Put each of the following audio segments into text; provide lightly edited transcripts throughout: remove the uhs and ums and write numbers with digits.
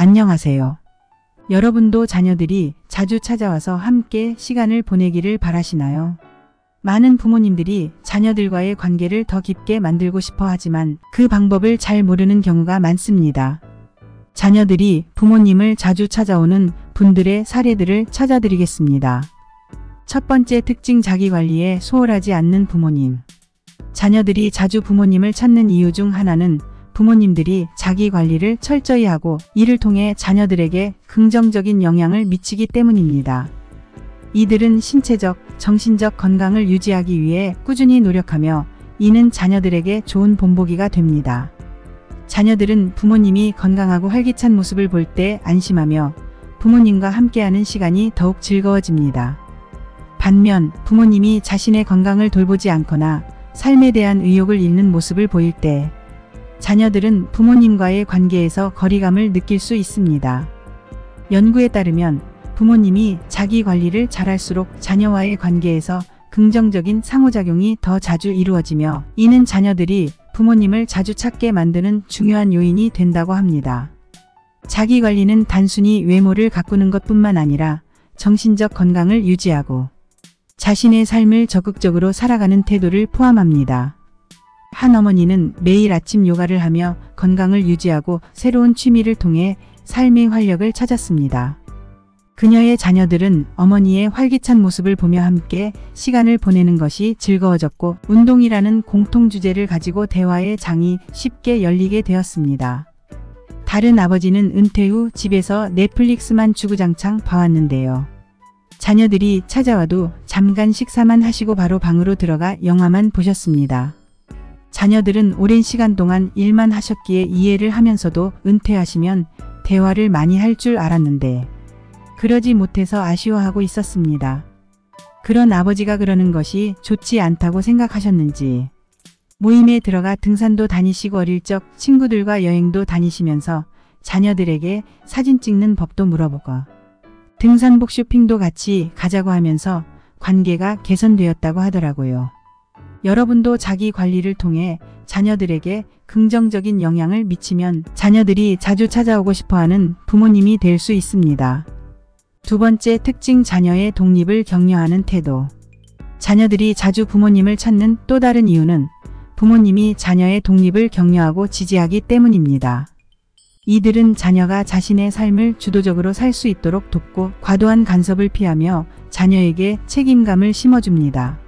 안녕하세요. 여러분도 자녀들이 자주 찾아와서 함께 시간을 보내기를 바라시나요? 많은 부모님들이 자녀들과의 관계를 더 깊게 만들고 싶어 하지만 그 방법을 잘 모르는 경우가 많습니다. 자녀들이 부모님을 자주 찾아오는 분들의 사례들을 찾아드리겠습니다. 첫 번째 특징, 자기관리에 소홀하지 않는 부모님. 자녀들이 자주 부모님을 찾는 이유 중 하나는 부모님들이 자기관리를 철저히 하고 이를 통해 자녀들에게 긍정적인 영향을 미치기 때문입니다. 이들은 신체적, 정신적 건강을 유지하기 위해 꾸준히 노력하며 이는 자녀들에게 좋은 본보기가 됩니다. 자녀들은 부모님이 건강하고 활기찬 모습을 볼 때 안심하며 부모님과 함께하는 시간이 더욱 즐거워집니다. 반면 부모님이 자신의 건강을 돌보지 않거나 삶에 대한 의욕을 잃는 모습을 보일 때 자녀들은 부모님과의 관계에서 거리감을 느낄 수 있습니다. 연구에 따르면 부모님이 자기 관리를 잘할수록 자녀와의 관계에서 긍정적인 상호작용이 더 자주 이루어지며 이는 자녀들이 부모님을 자주 찾게 만드는 중요한 요인이 된다고 합니다. 자기 관리는 단순히 외모를 가꾸는 것뿐만 아니라 정신적 건강을 유지하고 자신의 삶을 적극적으로 살아가는 태도를 포함합니다. 한 어머니는 매일 아침 요가를 하며 건강을 유지하고 새로운 취미를 통해 삶의 활력을 찾았습니다. 그녀의 자녀들은 어머니의 활기찬 모습을 보며 함께 시간을 보내는 것이 즐거워졌고 운동이라는 공통 주제를 가지고 대화의 장이 쉽게 열리게 되었습니다. 다른 아버지는 은퇴 후 집에서 넷플릭스만 주구장창 봐왔는데요. 자녀들이 찾아와도 잠깐 식사만 하시고 바로 방으로 들어가 영화만 보셨습니다. 자녀들은 오랜 시간 동안 일만 하셨기에 이해를 하면서도 은퇴하시면 대화를 많이 할 줄 알았는데 그러지 못해서 아쉬워하고 있었습니다. 그런 아버지가 그러는 것이 좋지 않다고 생각하셨는지 모임에 들어가 등산도 다니시고 어릴 적 친구들과 여행도 다니시면서 자녀들에게 사진 찍는 법도 물어보고 등산복 쇼핑도 같이 가자고 하면서 관계가 개선되었다고 하더라고요. 여러분도 자기 관리를 통해 자녀들에게 긍정적인 영향을 미치면 자녀들이 자주 찾아오고 싶어하는 부모님이 될 수 있습니다. 두 번째 특징, 자녀의 독립을 격려하는 태도. 자녀들이 자주 부모님을 찾는 또 다른 이유는 부모님이 자녀의 독립을 격려하고 지지하기 때문입니다. 이들은 자녀가 자신의 삶을 주도적으로 살 수 있도록 돕고 과도한 간섭을 피하며 자녀에게 책임감을 심어줍니다.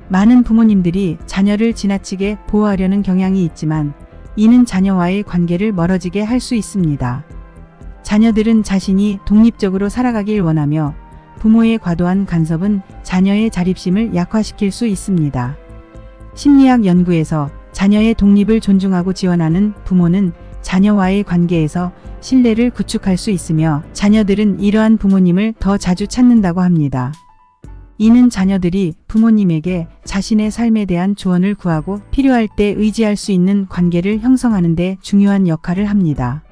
많은 부모님들이 자녀를 지나치게 보호하려는 경향이 있지만 이는 자녀와의 관계를 멀어지게 할 수 있습니다. 자녀들은 자신이 독립적으로 살아가길 원하며 부모의 과도한 간섭은 자녀의 자립심을 약화시킬 수 있습니다. 심리학 연구에서 자녀의 독립을 존중하고 지원하는 부모는 자녀와의 관계에서 신뢰를 구축할 수 있으며 자녀들은 이러한 부모님을 더 자주 찾는다고 합니다. 이는 자녀들이 부모님에게 자신의 삶에 대한 조언을 구하고 필요할 때 의지할 수 있는 관계를 형성하는 데 중요한 역할을 합니다.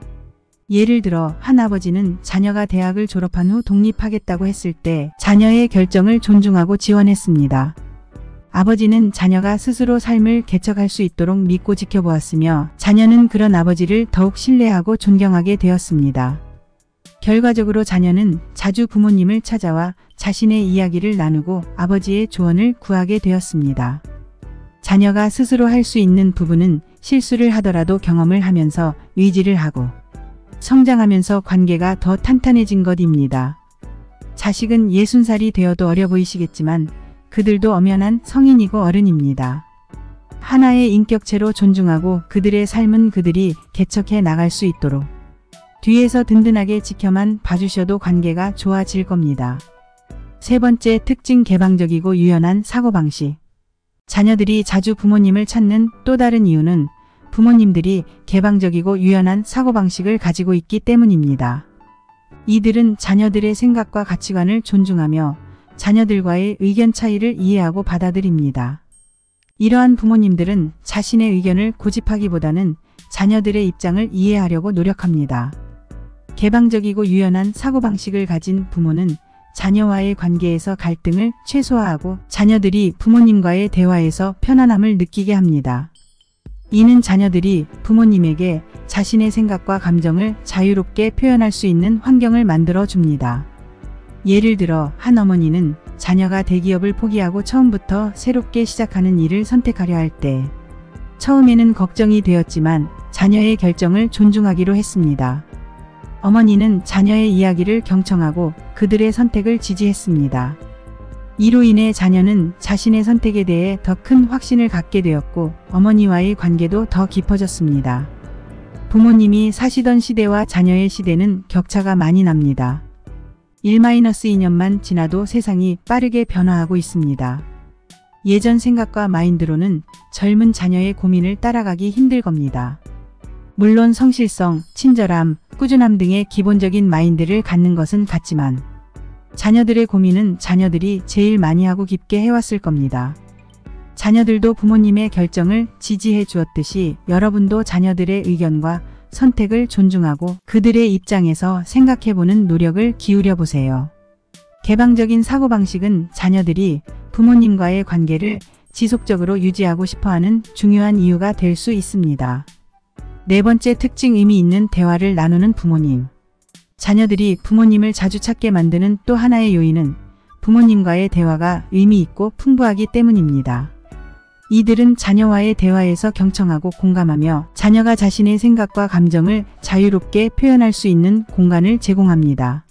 예를 들어 한 아버지는 자녀가 대학을 졸업한 후 독립하겠다고 했을 때 자녀의 결정을 존중하고 지원했습니다. 아버지는 자녀가 스스로 삶을 개척할 수 있도록 믿고 지켜보았으며 자녀는 그런 아버지를 더욱 신뢰하고 존경하게 되었습니다. 결과적으로 자녀는 자주 부모님을 찾아와 자신의 이야기를 나누고 아버지의 조언을 구하게 되었습니다. 자녀가 스스로 할 수 있는 부분은 실수를 하더라도 경험을 하면서 의지를 하고 성장하면서 관계가 더 탄탄해진 것입니다. 자식은 60살이 되어도 어려 보이시겠지만 그들도 엄연한 성인이고 어른입니다. 하나의 인격체로 존중하고 그들의 삶은 그들이 개척해 나갈 수 있도록 뒤에서 든든하게 지켜만 봐주셔도 관계가 좋아질 겁니다. 세 번째 특징, 개방적이고 유연한 사고방식. 자녀들이 자주 부모님을 찾는 또 다른 이유는 부모님들이 개방적이고 유연한 사고방식을 가지고 있기 때문입니다. 이들은 자녀들의 생각과 가치관을 존중하며 자녀들과의 의견 차이를 이해하고 받아들입니다. 이러한 부모님들은 자신의 의견을 고집하기보다는 자녀들의 입장을 이해하려고 노력합니다. 개방적이고 유연한 사고방식을 가진 부모는 자녀와의 관계에서 갈등을 최소화하고 자녀들이 부모님과의 대화에서 편안함을 느끼게 합니다. 이는 자녀들이 부모님에게 자신의 생각과 감정을 자유롭게 표현할 수 있는 환경을 만들어 줍니다. 예를 들어 한 어머니는 자녀가 대기업을 포기하고 처음부터 새롭게 시작하는 일을 선택하려 할 때 처음에는 걱정이 되었지만 자녀의 결정을 존중하기로 했습니다. 어머니는 자녀의 이야기를 경청하고 그들의 선택을 지지했습니다. 이로 인해 자녀는 자신의 선택에 대해 더 큰 확신을 갖게 되었고 어머니와의 관계도 더 깊어졌습니다. 부모님이 사시던 시대와 자녀의 시대는 격차가 많이 납니다. 1-2년만 지나도 세상이 빠르게 변화하고 있습니다. 예전 생각과 마인드로는 젊은 자녀의 고민을 따라가기 힘들 겁니다. 물론 성실성, 친절함, 꾸준함 등의 기본적인 마인드를 갖는 것은 같지만 자녀들의 고민은 자녀들이 제일 많이 하고 깊게 해왔을 겁니다. 자녀들도 부모님의 결정을 지지해 주었듯이 여러분도 자녀들의 의견과 선택을 존중하고 그들의 입장에서 생각해보는 노력을 기울여 보세요. 개방적인 사고방식은 자녀들이 부모님과의 관계를 지속적으로 유지하고 싶어하는 중요한 이유가 될 수 있습니다. 네 번째 특징, 의미 있는 대화를 나누는 부모님. 자녀들이 부모님을 자주 찾게 만드는 또 하나의 요인은 부모님과의 대화가 의미 있고 풍부하기 때문입니다. 이들은 자녀와의 대화에서 경청하고 공감하며 자녀가 자신의 생각과 감정을 자유롭게 표현할 수 있는 공간을 제공합니다.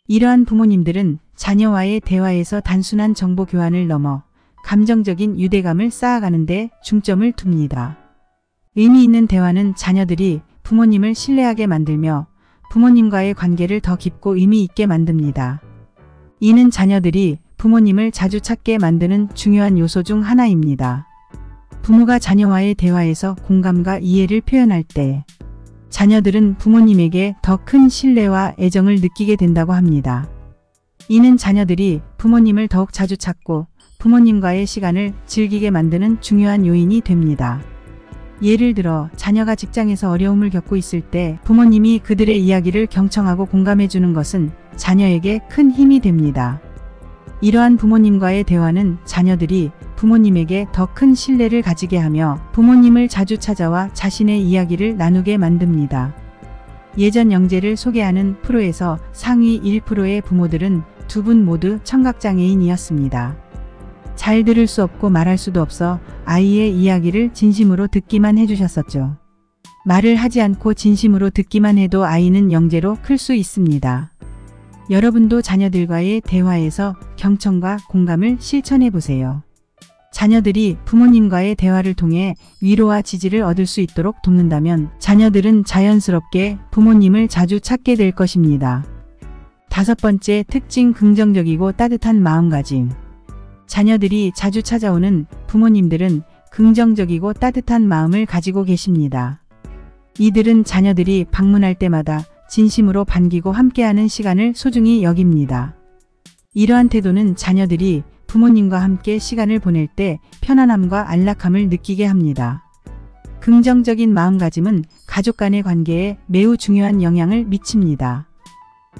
이러한 부모님들은 자녀와의 대화에서 단순한 정보 교환을 넘어 감정적인 유대감을 쌓아가는 데 중점을 둡니다. 의미 있는 대화는 자녀들이 부모님을 신뢰하게 만들며 부모님과의 관계를 더 깊고 의미 있게 만듭니다. 이는 자녀들이 부모님을 자주 찾게 만드는 중요한 요소 중 하나입니다. 부모가 자녀와의 대화에서 공감과 이해를 표현할 때 자녀들은 부모님에게 더 큰 신뢰와 애정을 느끼게 된다고 합니다. 이는 자녀들이 부모님을 더욱 자주 찾고 부모님과의 시간을 즐기게 만드는 중요한 요인이 됩니다. 예를 들어 자녀가 직장에서 어려움을 겪고 있을 때 부모님이 그들의 이야기를 경청하고 공감해 주는 것은 자녀에게 큰 힘이 됩니다. 이러한 부모님과의 대화는 자녀들이 부모님에게 더 큰 신뢰를 가지게 하며 부모님을 자주 찾아와 자신의 이야기를 나누게 만듭니다. 예전 영재를 소개하는 프로에서 상위 1%의 부모들은 두 분 모두 청각장애인이었습니다. 잘 들을 수 없고 말할 수도 없어 아이의 이야기를 진심으로 듣기만 해주셨었죠. 말을 하지 않고 진심으로 듣기만 해도 아이는 영재로 클 수 있습니다. 여러분도 자녀들과의 대화에서 경청과 공감을 실천해 보세요. 자녀들이 부모님과의 대화를 통해 위로와 지지를 얻을 수 있도록 돕는다면 자녀들은 자연스럽게 부모님을 자주 찾게 될 것입니다. 다섯 번째 특징, 긍정적이고 따뜻한 마음가짐. 자녀들이 자주 찾아오는 부모님들은 긍정적이고 따뜻한 마음을 가지고 계십니다. 이들은 자녀들이 방문할 때마다 진심으로 반기고 함께하는 시간을 소중히 여깁니다. 이러한 태도는 자녀들이 부모님과 함께 시간을 보낼 때 편안함과 안락함을 느끼게 합니다. 긍정적인 마음가짐은 가족 간의 관계에 매우 중요한 영향을 미칩니다.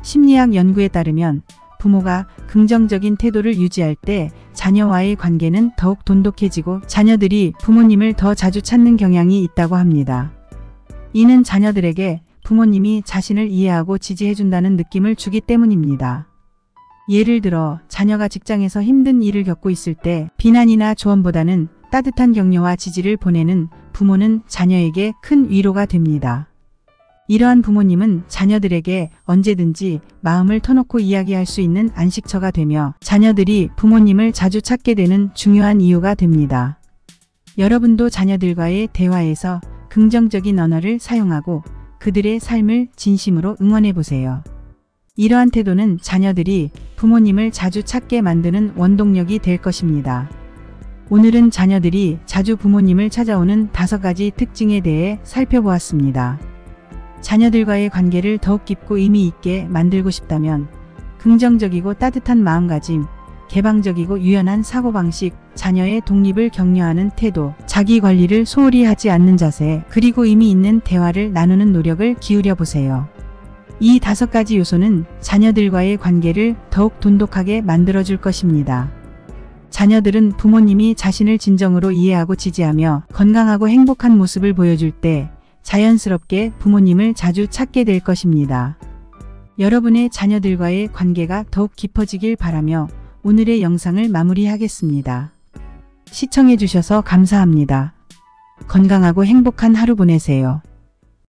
심리학 연구에 따르면 부모가 긍정적인 태도를 유지할 때 자녀와의 관계는 더욱 돈독해지고 자녀들이 부모님을 더 자주 찾는 경향이 있다고 합니다. 이는 자녀들에게 부모님이 자신을 이해하고 지지해준다는 느낌을 주기 때문입니다. 예를 들어 자녀가 직장에서 힘든 일을 겪고 있을 때 비난이나 조언보다는 따뜻한 격려와 지지를 보내는 부모는 자녀에게 큰 위로가 됩니다. 이러한 부모님은 자녀들에게 언제든지 마음을 터놓고 이야기할 수 있는 안식처가 되며 자녀들이 부모님을 자주 찾게 되는 중요한 이유가 됩니다. 여러분도 자녀들과의 대화에서 긍정적인 언어를 사용하고 그들의 삶을 진심으로 응원해 보세요. 이러한 태도는 자녀들이 부모님을 자주 찾게 만드는 원동력이 될 것입니다. 오늘은 자녀들이 자주 부모님을 찾아오는 5가지 특징에 대해 살펴보았습니다. 자녀들과의 관계를 더욱 깊고 의미 있게 만들고 싶다면 긍정적이고 따뜻한 마음가짐, 개방적이고 유연한 사고방식, 자녀의 독립을 격려하는 태도, 자기 관리를 소홀히 하지 않는 자세, 그리고 의미 있는 대화를 나누는 노력을 기울여 보세요. 이 5가지 요소는 자녀들과의 관계를 더욱 돈독하게 만들어줄 것입니다. 자녀들은 부모님이 자신을 진정으로 이해하고 지지하며 건강하고 행복한 모습을 보여줄 때 자연스럽게 부모님을 자주 찾게 될 것입니다. 여러분의 자녀들과의 관계가 더욱 깊어지길 바라며 오늘의 영상을 마무리하겠습니다. 시청해주셔서 감사합니다. 건강하고 행복한 하루 보내세요.